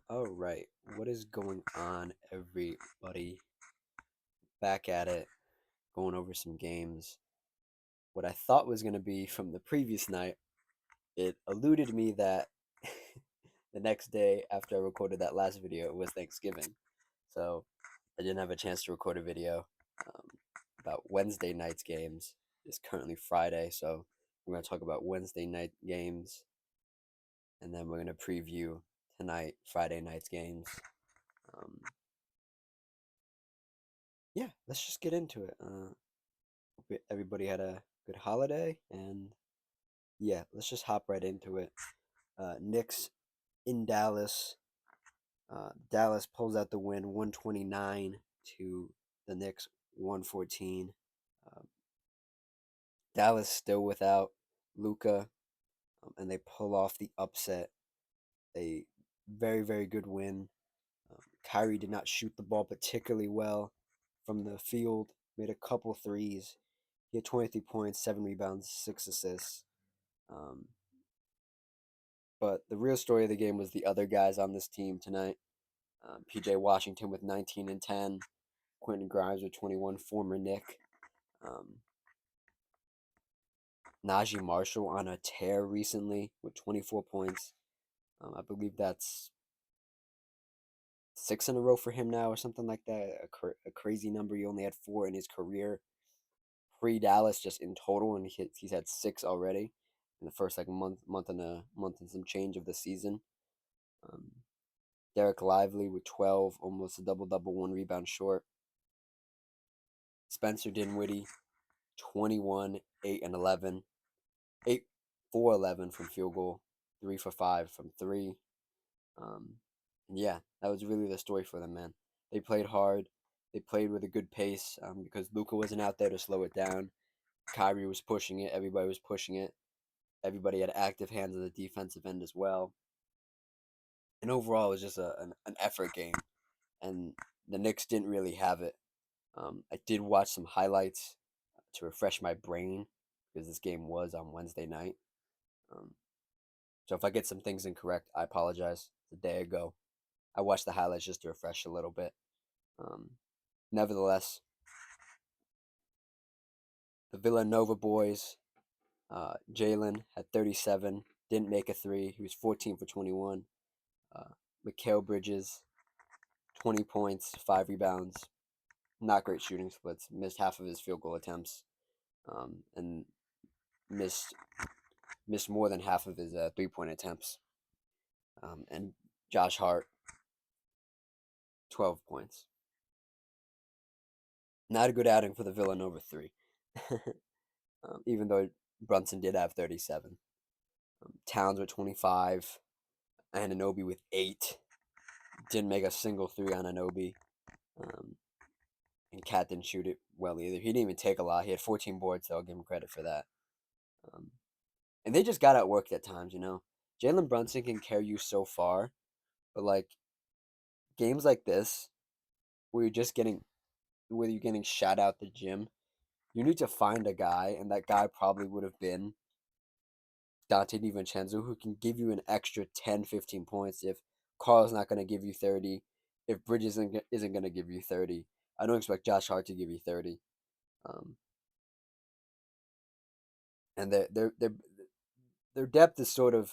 All right, what is going on, everybody? Back at it, going over some games. What I thought was going to be from the previous night, it eluded me that the next day after I recorded that last video, it was Thanksgiving. So I didn't have a chance to record a video um, about Wednesday night's games. It's currently Friday, so we're going to talk about Wednesday night games, and then we're going to preview tonight, Friday night's games. Um, yeah, let's just get into it. Hope everybody had a good holiday, and yeah, let's just hop right into it. Knicks in Dallas. Dallas pulls out the win, 129 to the Knicks, 114. Um, Dallas still without Luka, and they pull off the upset. A very, very good win. Kyrie did not shoot the ball particularly well from the field, made a couple threes. He had 23 points, 7 rebounds, 6 assists. Um, but the real story of the game was the other guys on this team tonight. PJ Washington with 19 and 10, Quentin Grimes with 21, former Nick. Um, Najee Marshall on a tear recently with 24 points. I believe that's 6 in a row for him now, or something like that. A crazy number. He only had 4 in his career pre Dallas, just in total, and he's had 6 already in the first like month and some change of the season. Um, Derek Lively with 12, almost a double double, 1 rebound short. Spencer Dinwiddie, 21, 8 and 11, 8 4 11 from field goal, 3 for 5 from three. And yeah, that was really the story for them, man. They played hard. They played with a good pace because Luka wasn't out there to slow it down. Kyrie was pushing it. Everybody was pushing it. Everybody had active hands on the defensive end as well. And overall, it was just an effort game. And the Knicks didn't really have it. I did watch some highlights to refresh my brain because this game was on Wednesday night. Um, so if I get some things incorrect, I apologize. It's a day ago. I watched the highlights just to refresh a little bit. Um, Nevertheless, the Villanova boys, Jalen had 37, didn't make a three. He was 14 for 21. Uh, Mikal Bridges, 20 points, 5 rebounds. Not great shooting splits. Missed half of his field goal attempts, and missed missed more than half of his 3-point attempts. And Josh Hart, 12 points. Not a good outing for the Villanova three, even though Brunson did have 37. Towns with 25, Anunoby with 8. Didn't make a single three on Anunoby. Um, and Cat didn't shoot it well either. He didn't even take a lot. He had 14 boards, so I'll give him credit for that. Um, and they just got outworked at times, you know. Jalen Brunson can carry you so far, but like games like this, where you're just getting, where you're getting shot out the gym, you need to find a guy, and that guy probably would have been Dante DiVincenzo, who can give you an extra 10, 15 points if Carl's not going to give you 30, if Bridges isn't going to give you 30. I don't expect Josh Hart to give you 30. Um, and their depth is sort of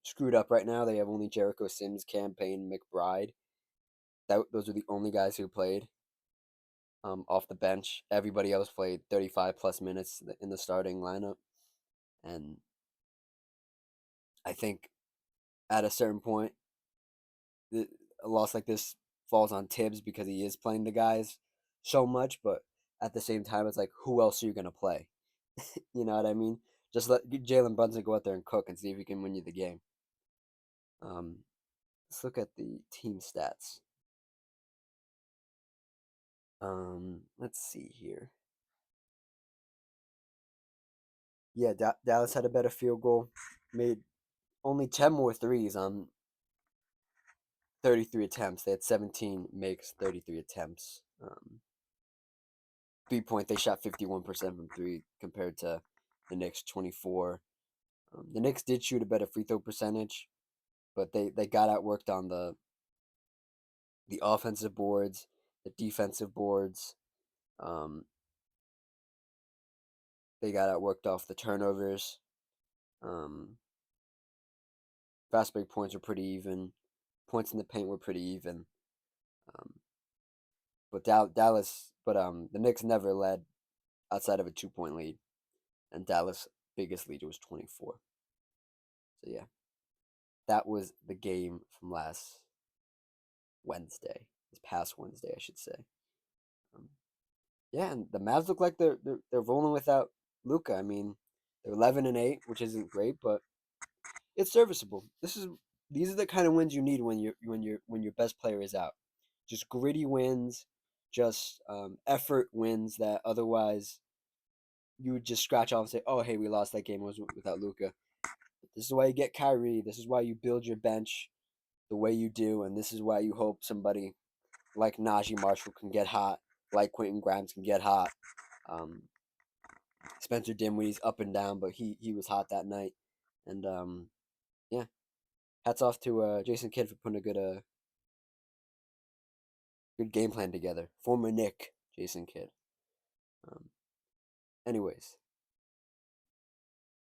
screwed up right now. They have only Jericho Sims, Cam Payne, McBride. Those are the only guys who played off the bench. Everybody else played 35 plus minutes in the starting lineup. And I think at a certain point, a loss like this falls on Tibbs because he is playing the guys so much. But at the same time, it's like, who else are you going to play? You know what I mean? Just let Jalen Brunson go out there and cook and see if he can win you the game. Let's look at the team stats. Let's see here. Yeah, Dallas had a better field goal, made only 10 more threes on 33 attempts. They had 17 makes, 33 attempts. 3 point, they shot 51% from three compared to the Knicks 24. The Knicks did shoot a better free throw percentage, but they got outworked on the offensive boards, the defensive boards. Um, they got outworked off the turnovers. Um, fast break points were pretty even. Points in the paint were pretty even. Um, but the Knicks never led outside of a 2-point lead, and Dallas' biggest lead was 24. So yeah, that was the game from last Wednesday, this past Wednesday, I should say. Um, yeah, and the Mavs look like they're rolling without Luka. I mean, they're 11-8, which isn't great, but it's serviceable. These are the kind of wins you need when your best player is out. Just gritty wins, just effort wins that otherwise you would just scratch off and say, "Oh, hey, we lost that game without Luka." This is why you get Kyrie. This is why you build your bench the way you do, and this is why you hope somebody like Najee Marshall can get hot, like Quentin Grimes can get hot. Um, Spencer Dinwiddie's up and down, but he was hot that night, and yeah, hats off to Jason Kidd for putting a good game plan together. Former Nick Jason Kidd. Um, anyways,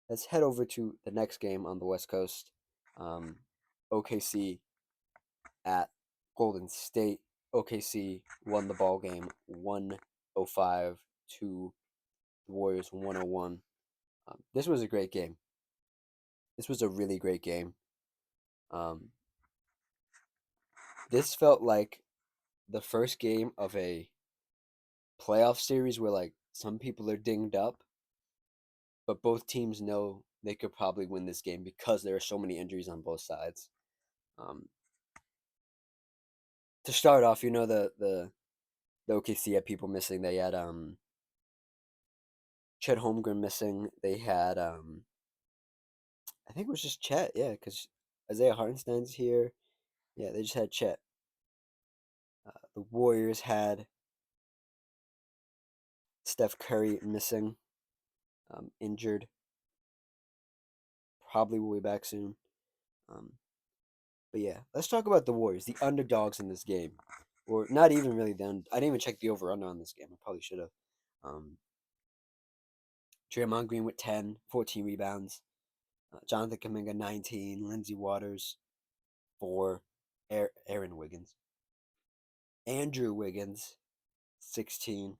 let's head over to the next game on the West Coast. OKC at Golden State. OKC won the ball game 105 to the Warriors 101. This was a great game. This was a really great game. Um, this felt like the first game of a playoff series where like some people are dinged up, but both teams know they could probably win this game because there are so many injuries on both sides. Um, to start off, the OKC had people missing. They had Chet Holmgren missing. They had I think it was just Chet, yeah, because Isaiah Hartenstein's here. Yeah, they just had Chet. The Warriors had Steph Curry missing, injured. Probably will be back soon. Um, but yeah, let's talk about the Warriors, the underdogs in this game, or not even really. I didn't even check the over under on this game. I probably should have. Um, Draymond Green with 10, 14 rebounds. Jonathan Kuminga 19, Lindsey Waters 4, Aaron Wiggins, Andrew Wiggins 16,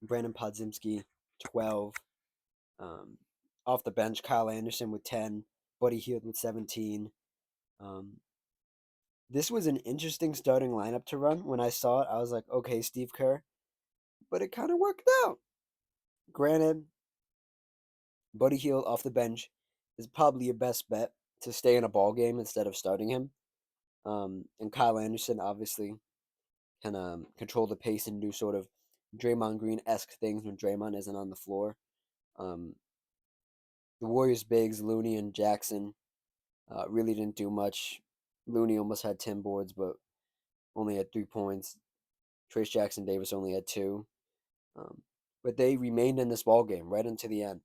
Brandon Podziemski 12. Um, off the bench, Kyle Anderson with 10, Buddy Hield with 17. Um, this was an interesting starting lineup to run. When I saw it, I was like, okay, Steve Kerr, but it kind of worked out. Granted, Buddy Hield off the bench is probably your best bet to stay in a ball game instead of starting him. And Kyle Anderson obviously can control the pace and do sort of Draymond Green esque things when Draymond isn't on the floor. Um, the Warriors bigs, Looney and Jackson, really didn't do much. Looney almost had 10 boards, but only had 3 points. Trace Jackson Davis only had 2. But they remained in this ball game right into the end.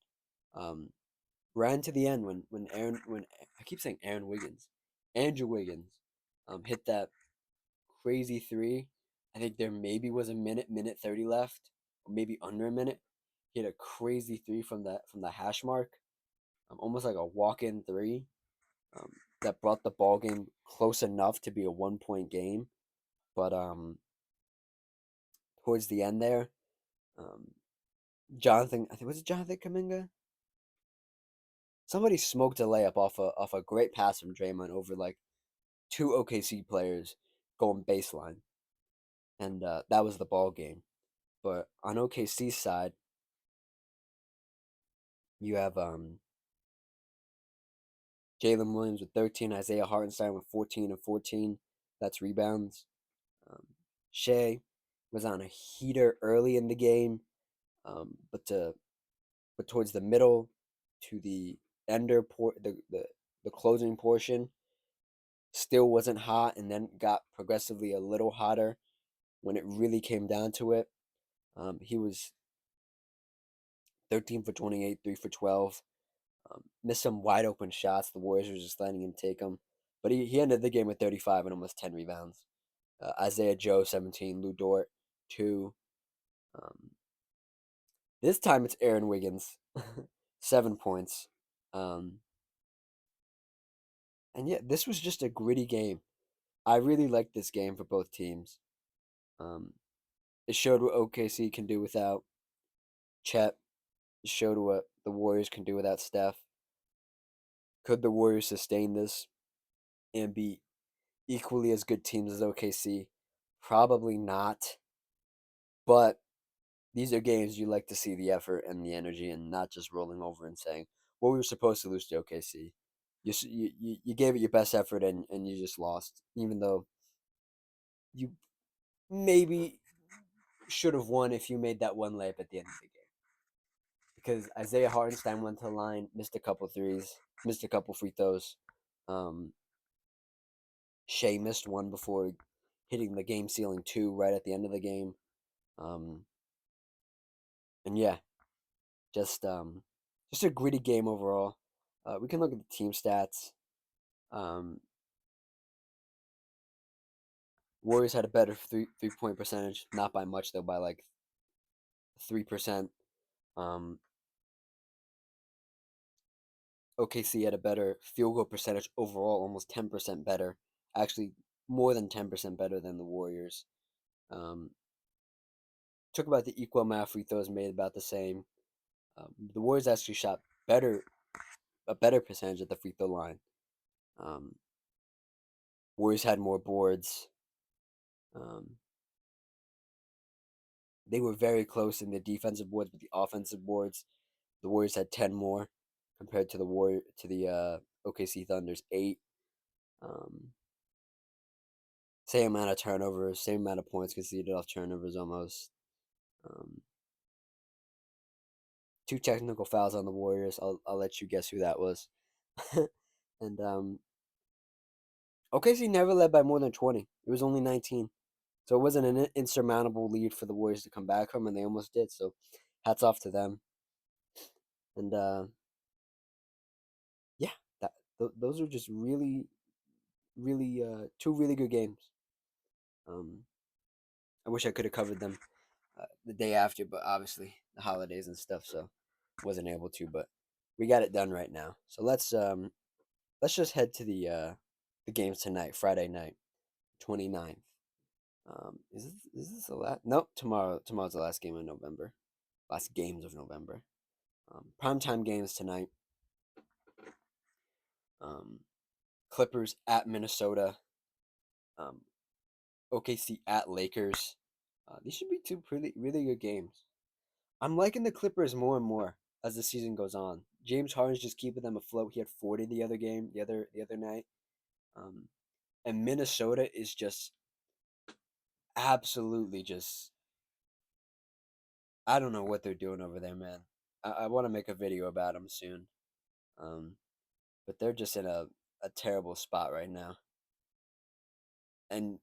Um, right into the end when I keep saying Aaron Wiggins, Andrew Wiggins, hit that crazy three. I think there maybe was a minute 30 left, or maybe under a minute. He hit a crazy three from the hash mark, almost like a walk-in three, that brought the ball game close enough to be a 1 point game. But towards the end there, um, I think was it Jonathan Kaminga? Somebody smoked a layup off a great pass from Draymond over like two OKC players going baseline, and that was the ball game. But on OKC's side, you have Jalen Williams with 13, Isaiah Hartenstein with 14 and 14. That's rebounds. Um, Shea was on a heater early in the game, but towards the middle to the the closing portion, still wasn't hot, and then got progressively a little hotter when it really came down to it. He was 13 for 28, 3 for 12. Missed some wide open shots. The Warriors were just letting him take them. But he ended the game with 35 and almost 10 rebounds. Isaiah Joe 17, Lou Dort 2. Um, this time it's Aaron Wiggins 7 points. Um, and yeah, this was just a gritty game. I really liked this game for both teams. Um, it showed what OKC can do without Chet. It showed what the Warriors can do without Steph. Could the Warriors sustain this and be equally as good teams as OKC? Probably not. But these are games you like to see the effort and the energy and not just rolling over and saying, well, we were supposed to lose to OKC. You gave it your best effort and you just lost, even though you maybe should have won if you made that one layup at the end of the game. Because Isaiah Hartenstein went to the line, missed a couple threes, missed a couple free throws. Um, Shea missed one before hitting the game sealing two right at the end of the game. Um, and yeah, just just a gritty game overall. We can look at the team stats. Um, Warriors had a better three point percentage, not by much though, by like 3%. Um, OKC had a better field goal percentage overall, almost 10% better. Actually, more than 10% better than the Warriors. Um, Took about the equal amount of free throws, made about the same. The Warriors actually shot better, a better percentage at the free throw line. Um, Warriors had more boards. Um, they were very close in the defensive boards, but the offensive boards, the Warriors had 10 more compared to the OKC Thunder's 8. Um, Same amount of turnovers, same amount of points conceded off turnovers almost. Um, Two technical fouls on the Warriors. I'll let you guess who that was. And OKC never led by more than 20. It was only 19. So it wasn't an insurmountable lead for the Warriors to come back from, and they almost did. So hats off to them. And yeah, those are just really two really good games. Um, I wish I could have covered them the day after, but obviously the holidays and stuff, so wasn't able to. But we got it done right now. So let's just head to the games tonight, Friday night, 29th. Is this the last? Nope. Tomorrow's the last game of November. Last games of November. Primetime games tonight. Um, Clippers at Minnesota. Um, OKC at Lakers. These should be two really good games. I'm liking the Clippers more and more as the season goes on. James Harden's just keeping them afloat. He had 40 the other night. Um, and Minnesota is just absolutely just I don't know what they're doing over there, man. I want to make a video about them soon. Um, but they're just in a terrible spot right now. And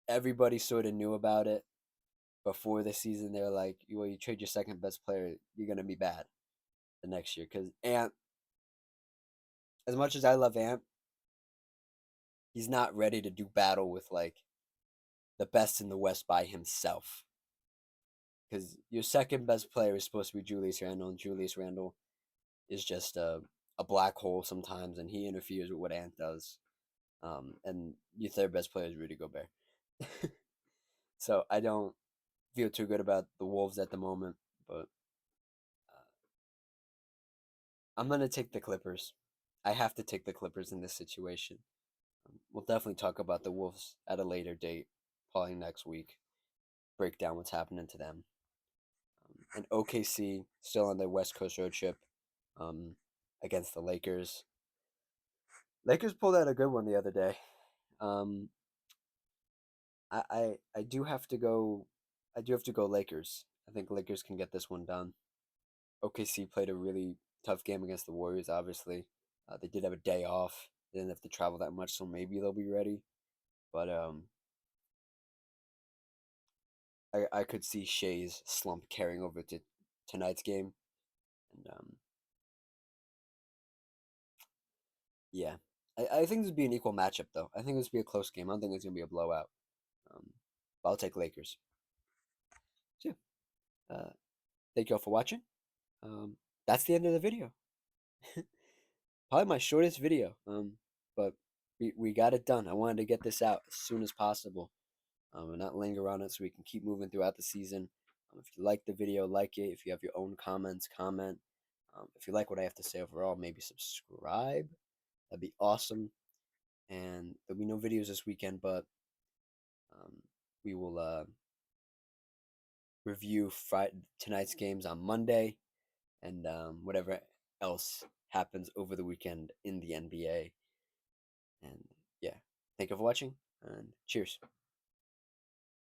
everybody sort of knew about it before the season. They're like, well, you trade your second best player, you're going to be bad the next year. Because Ant, as much as I love Ant, he's not ready to do battle with like the best in the West by himself. Because your second best player is supposed to be Julius Randle, and Julius Randle is just a black hole sometimes, and he interferes with what Ant does. And your third best player is Rudy Gobert. So I don't feel too good about the Wolves at the moment, but I'm gonna take the Clippers. I have to take the Clippers in this situation. We'll definitely talk about the Wolves at a later date, probably next week. Break down what's happening to them. And OKC still on their West Coast road trip um, against the Lakers. Lakers pulled out a good one the other day. Um, I do have to go. I do have to go Lakers. I think Lakers can get this one done. OKC played a really tough game against the Warriors. Obviously, they did have a day off. They didn't have to travel that much, so maybe they'll be ready. But I could see Shea's slump carrying over to tonight's game, and yeah, I think this would be an equal matchup though. I think this would be a close game. I don't think it's gonna be a blowout. But I'll take Lakers. So yeah, thank you all for watching. That's the end of the video. Probably my shortest video. But we got it done. I wanted to get this out as soon as possible. And not linger on it so we can keep moving throughout the season. If you like the video, like it. If you have your own comments, comment. If you like what I have to say overall, maybe subscribe. That'd be awesome. And there'll be no videos this weekend, but um, we will review tonight's games on Monday and whatever else happens over the weekend in the NBA. And yeah, thank you for watching and cheers.